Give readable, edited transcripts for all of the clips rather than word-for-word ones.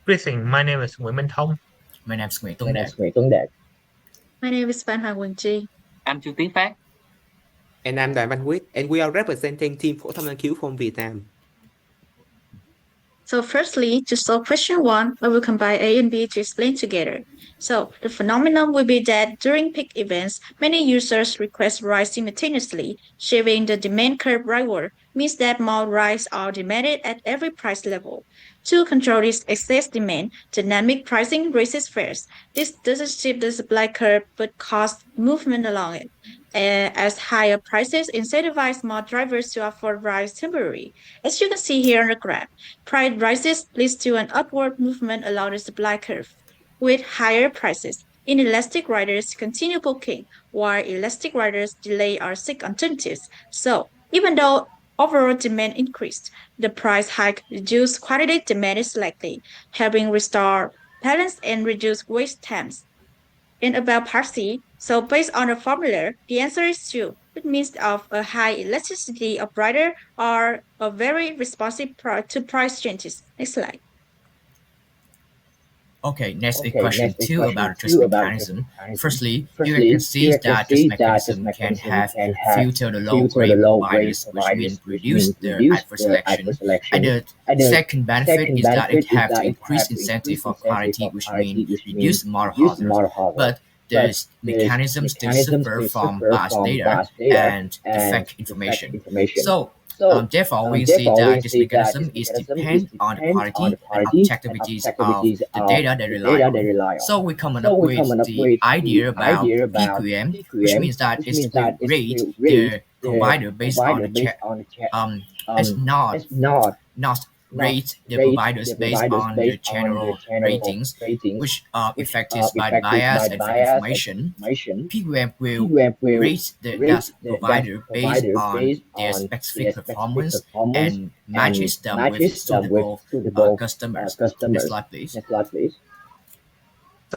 Greetings, my name is Nguyễn Minh Thông. My name is Nguyễn My Tuấn name Đạt. is Nguyễn Tuấn Đạt. My name is Phan Hoàng Quỳnh Chi. I'm Trương Tiến Phát. And I'm Đoàn Văn Huyết, and we are representing Team Phổ thông nghiên cứu from Vietnam. So firstly, to solve question 1, I will combine A and B to explain together. So the phenomenon will be that during peak events, many users request rides simultaneously, shaving the demand curve rightward means that more rides are demanded at every price level. To control this excess demand, dynamic pricing raises fares. This doesn't shift the supply curve but causes movement along it. As higher prices incentivize more drivers to afford rides temporarily. As you can see here on the graph, price rises leads to an upward movement along the supply curve. With higher prices, inelastic riders continue booking, while elastic riders delay or seek alternatives. So, even though overall demand increased, the price hike reduced quantity demand slightly, helping restore balance and reduce waste times. And about part C, so based on the formula, the answer is true. It means of a high elasticity of rider or a very responsive to price changes. Next slide. Okay, next is Okay, question next is 2 question about the 2 trust about mechanism. mechanism. Firstly, Firstly, you can see you can that see this that this mechanism can mechanism have can have filter the low filter the grade low grade providers, which means providers, which reduce means the reduce adverse the adverse selection. And selection. the second benefit second is that it benefit is have that to it increase have to incentive increase for incentive quality, for which quality, means which reduce means moral reduce hazards. moral hazard. But But the the mechanism still mechanisms suffer still from suffer biased from data biased data and and defect defect information. information. So therefore, we see Therefore, we that this see that mechanism this is mechanism is depend on the depend on quality the and quality and objectivities of objectivities the of data they the rely data they on. rely So on. we come So up we with come up the with idea the idea about about PQM, which PQM, means that which it means will that it rate will rate the the provider based on provider the based on the it's not it's not rate the rate providers the based providers on the based on the general general ratings, ratings, which are which affected are by the affected bias by and the bias and information. information. PQM will PQM will rate that rate that provider based provider on based their on specific their specific performance performance and and matches them with matches them with suitable suitable customers. Next customers. slide, please. Next slide, please.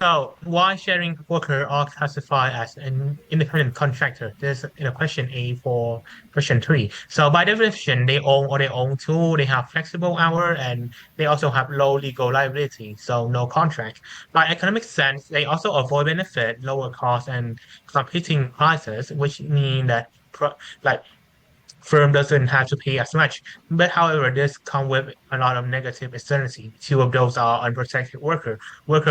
So, why sharing worker are classified as an independent contractor? There's question A for question 3. So, by definition, they own all their own tool, they have flexible hour, and they also have low legal liability, so no contract. By economic sense, they also avoid benefit, lower costs, and competing prices, which mean that like firm doesn't have to pay as much. But however, this come with a lot of negative externality. Two of those are unprotected worker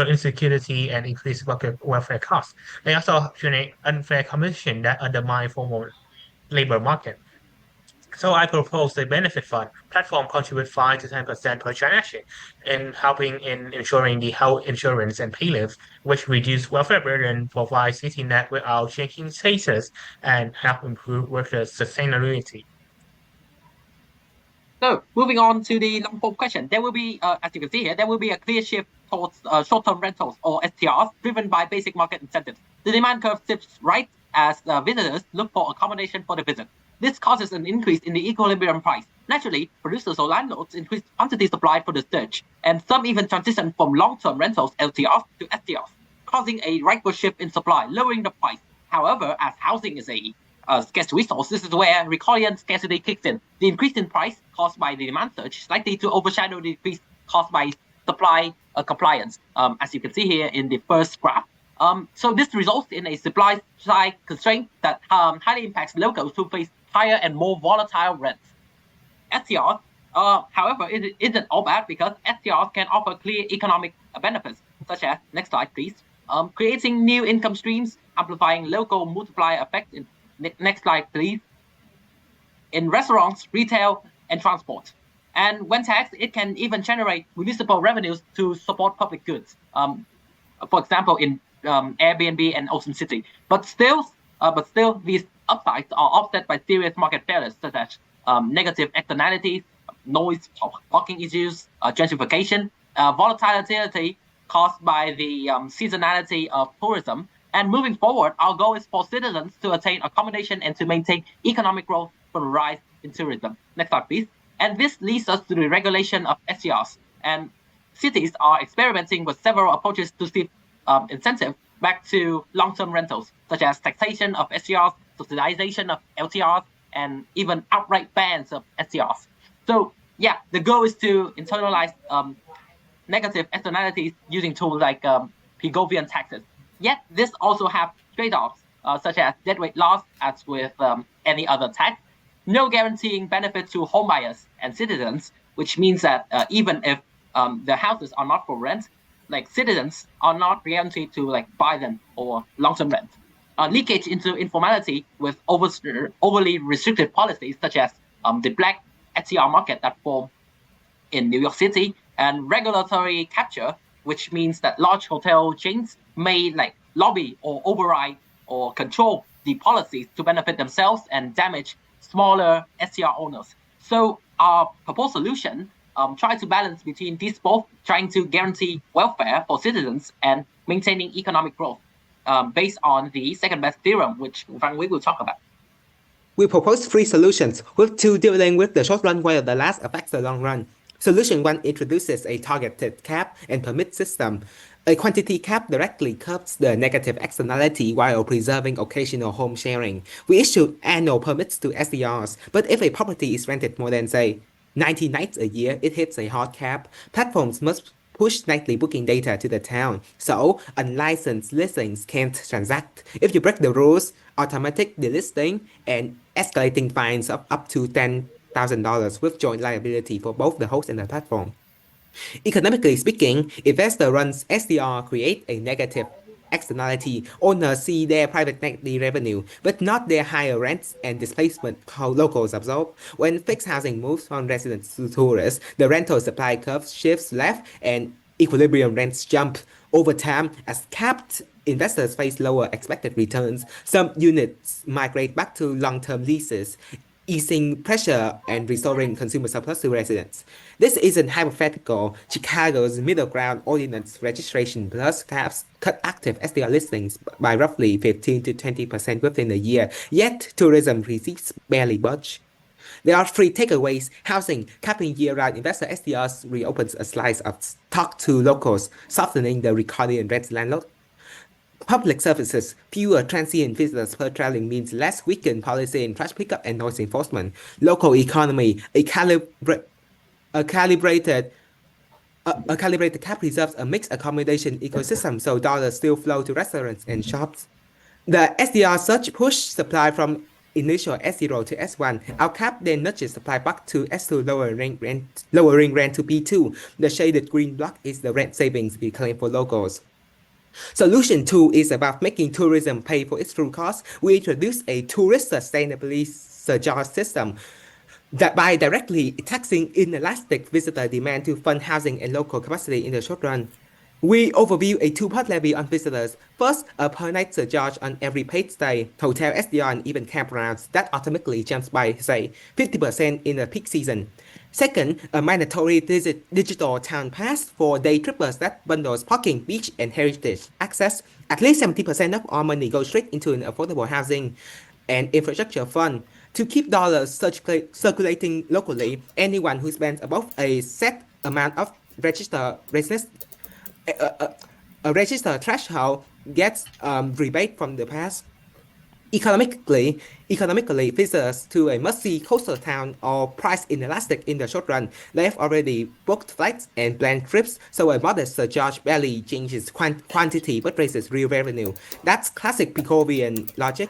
insecurity, and increased worker welfare costs. They also generate unfair competition that undermine formal labor market. So I propose a benefit fund. Platform contribute 5 to 10% per transaction in helping in ensuring the health insurance and pay leave, which reduce welfare burden, provide safety net without changing status, and help improve workers' sustainability. So moving on to the long form question, there will be, as you can see here, there will be a clear shift towards short-term rentals or STRs driven by basic market incentives. The demand curve shifts right as visitors look for accommodation for the visit. This causes an increase in the equilibrium price. Naturally, producers or landlords increase quantity supplied for the surge, and some even transition from long-term rentals (LTRs) to STRs, causing a rightward shift in supply, lowering the price. However, as housing is a scarce resource, this is where Ricardian scarcity kicks in. The increase in price caused by the demand surge is likely to overshadow the decrease caused by supply compliance, as you can see here in the first graph. So this results in a supply side constraint that highly impacts locals who face higher and more volatile rents. STRs, however, it isn't all bad because STRs can offer clear economic benefits, such as, next slide please, creating new income streams, amplifying local multiplier effects. Next slide please. In restaurants, retail, and transport. And when taxed, it can even generate municipal revenues to support public goods. For example, in Airbnb and Ocean City. But still, these upsides are offset by serious market failures, such as negative externalities, noise, parking issues, gentrification, volatility caused by the seasonality of tourism. And moving forward, our goal is for citizens to attain accommodation and to maintain economic growth from a rise in tourism. Next slide, please. And this leads us to the regulation of SCRs. And cities are experimenting with several approaches to shift incentive back to long-term rentals, such as taxation of SCRs, subsidization of LTRs, and even outright bans of SCRs. So yeah, the goal is to internalize negative externalities using tools like Pigovian taxes. Yet this also have trade-offs such as deadweight loss, as with any other tax, no guaranteeing benefit to home buyers and citizens, which means that even if the houses are not for rent, like citizens are not guaranteed to like buy them or long-term rent. Leakage into informality with overly restrictive policies such as the black STR market that formed in New York City, and regulatory capture, which means that large hotel chains may like lobby or override or control the policies to benefit themselves and damage smaller STR owners. So our proposed solution try to balance between these both, trying to guarantee welfare for citizens and maintaining economic growth based on the second best theorem, which we will talk about. We propose three solutions, with two dealing with the short run while the last affects the long run. Solution 1 introduces a targeted cap and permit system. A quantity cap directly curbs the negative externality while preserving occasional home sharing. We issue annual permits to SDRs, but if a property is rented more than, say, 90 nights a year, it hits a hard cap. Platforms must push nightly booking data to the town, so unlicensed listings can't transact. If you break the rules, automatic delisting and escalating fines of up to $10,000 with joint liability for both the host and the platform. Economically speaking, investor runs SDR create a negative externality. Owners see their private nightly revenue, but not their higher rents and displacement locals absorb. When fixed housing moves from residents to tourists, the rental supply curve shifts left and equilibrium rents jump. Over time, as capped investors face lower expected returns, some units migrate back to long-term leases, easing pressure and restoring consumer surplus to residents. This isn't hypothetical. Chicago's middle ground ordinance registration plus caps cut active SDR listings by roughly 15 to 20% within a year, yet tourism receipts barely budge. There are three takeaways. Housing, capping year-round investor SDRs reopens a slice of stock to locals, softening the Ricardian rent landlord. Public services, fewer transient visitors per traveling means less weakened policy in trash pickup and noise enforcement. Local economy, a calibrated cap preserves a mixed accommodation ecosystem, so dollars still flow to restaurants and shops. The SDR surge push supply from initial S0 to S1. Our cap then nudges supply back to S2, lowering rent to P2. The shaded green block is the rent savings we claim for locals. Solution 2 is about making tourism pay for its true cost. We introduced a tourist sustainability surcharge system that by directly taxing inelastic visitor demand to fund housing and local capacity in the short run. We overview a two-part levy on visitors. First, a per-night surcharge on every paid stay, hotel, SDR, and even campgrounds that automatically jumps by, say, 50% in the peak season. Second, a mandatory digital town pass for day trippers that bundles parking, beach, and heritage access. At least 70% of our money goes straight into an affordable housing and infrastructure fund. To keep dollars circulating locally, anyone who spends above a set amount of register threshold gets rebate from the pass. Economically, visitors to a must-see coastal town are price inelastic in the short run. They've already booked flights and planned trips, so a modest surcharge barely changes quantity but raises real revenue. That's classic Pigovian logic.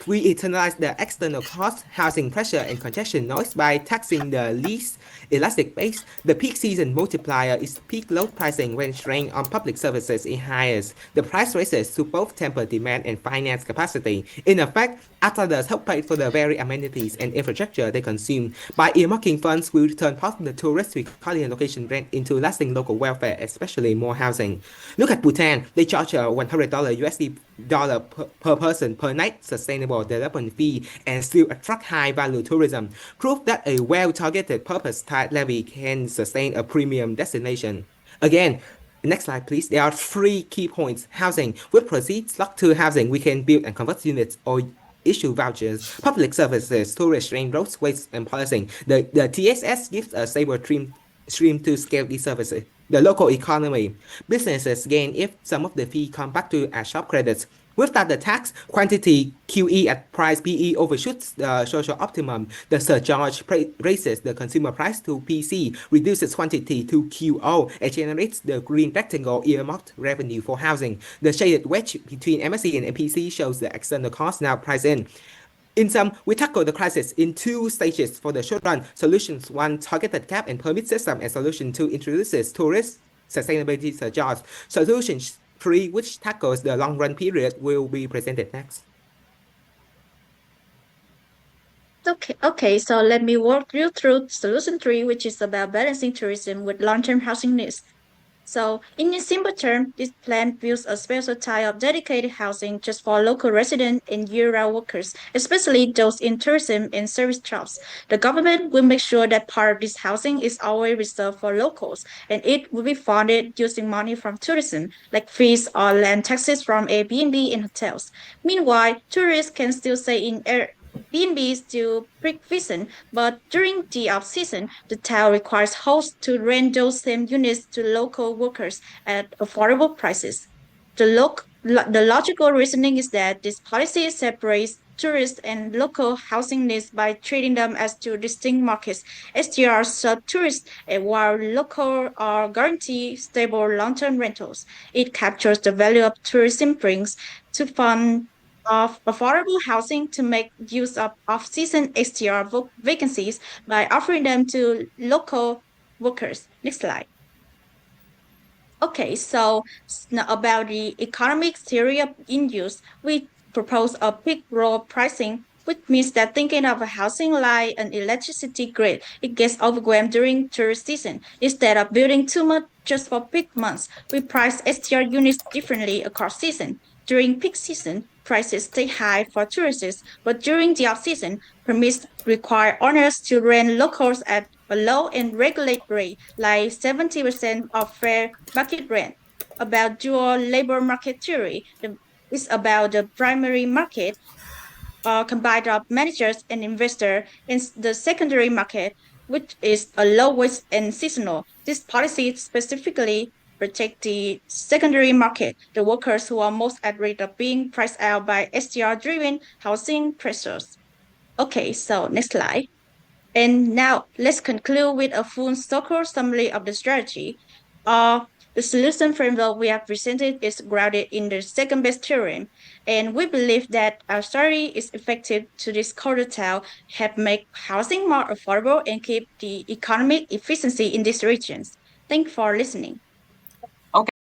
We internalize the external cost, housing pressure, and congestion noise by taxing the least elastic base. The peak season multiplier is peak load pricing when strain on public services is highest. The price raises to both temper demand and finance capacity. In effect, outsiders help pay for the very amenities and infrastructure they consume. By earmarking funds, we return part of the tourist Ricardian location rent into lasting local welfare, especially more housing. Look at Bhutan. They charge a $100 USD per person per night sustainable development fee and still attract high-value tourism. Proof that a well-targeted purpose-tied levy can sustain a premium destination. Again, next slide please. There are three key points. Housing. With proceeds locked to housing, we can build and convert units or issue vouchers. Public services, tourist train, roads, waste, and policing. The TSS gives a stable stream to scale these services. The local economy. Businesses gain if some of the fee come back to as shop credits. Without the tax, quantity QE at price PE overshoots the social optimum. The surcharge raises the consumer price to PC, reduces quantity to QO, and generates the green rectangle earmarked revenue for housing. The shaded wedge between MSC and MPC shows the external cost now priced in. In sum, we tackle the crisis in two stages for the short run. Solutions 1, targeted cap and permit system, and solution 2 introduces tourist sustainability surcharge. Solution 3, which tackles the long run period, will be presented next. Okay, so let me walk you through solution 3, which is about balancing tourism with long-term housing needs. So, in a simple term, this plan builds a special type of dedicated housing just for local residents and year-round workers, especially those in tourism and service jobs. The government will make sure that part of this housing is always reserved for locals, and it will be funded using money from tourism, like fees or land taxes from Airbnb and hotels. Meanwhile, tourists can still stay in Airbnbs till peak season, but during the off-season, the town requires hosts to rent those same units to local workers at affordable prices. The logical reasoning is that this policy separates tourist and local housing needs by treating them as two distinct markets. STRs serve tourists, while local are guarantee stable long-term rentals. It captures the value of tourism brings to fund of affordable housing to make use of off-season STR vacancies by offering them to local workers. Next slide. Okay, so now about the economic theory of in use, we propose a peak roll pricing, which means that thinking of a housing like an electricity grid, it gets overwhelmed during tourist season. Instead of building too much just for peak months, we price STR units differently across season. During peak season, prices stay high for tourists, but during the off-season, permits require owners to rent locals at a low and regulate rate, like 70% of fair market rent. About dual labor market theory, it's about the primary market combined of managers and investors, and the secondary market, which is a low wage and seasonal. This policy specifically protect the secondary market, the workers who are most at risk of being priced out by STR-driven housing pressures. Okay, so next slide. And now let's conclude with a full circle summary of the strategy. The solution framework we have presented is grounded in the second best theorem, and we believe that our strategy is effective to this quartile, help make housing more affordable and keep the economic efficiency in these regions. Thank you for listening.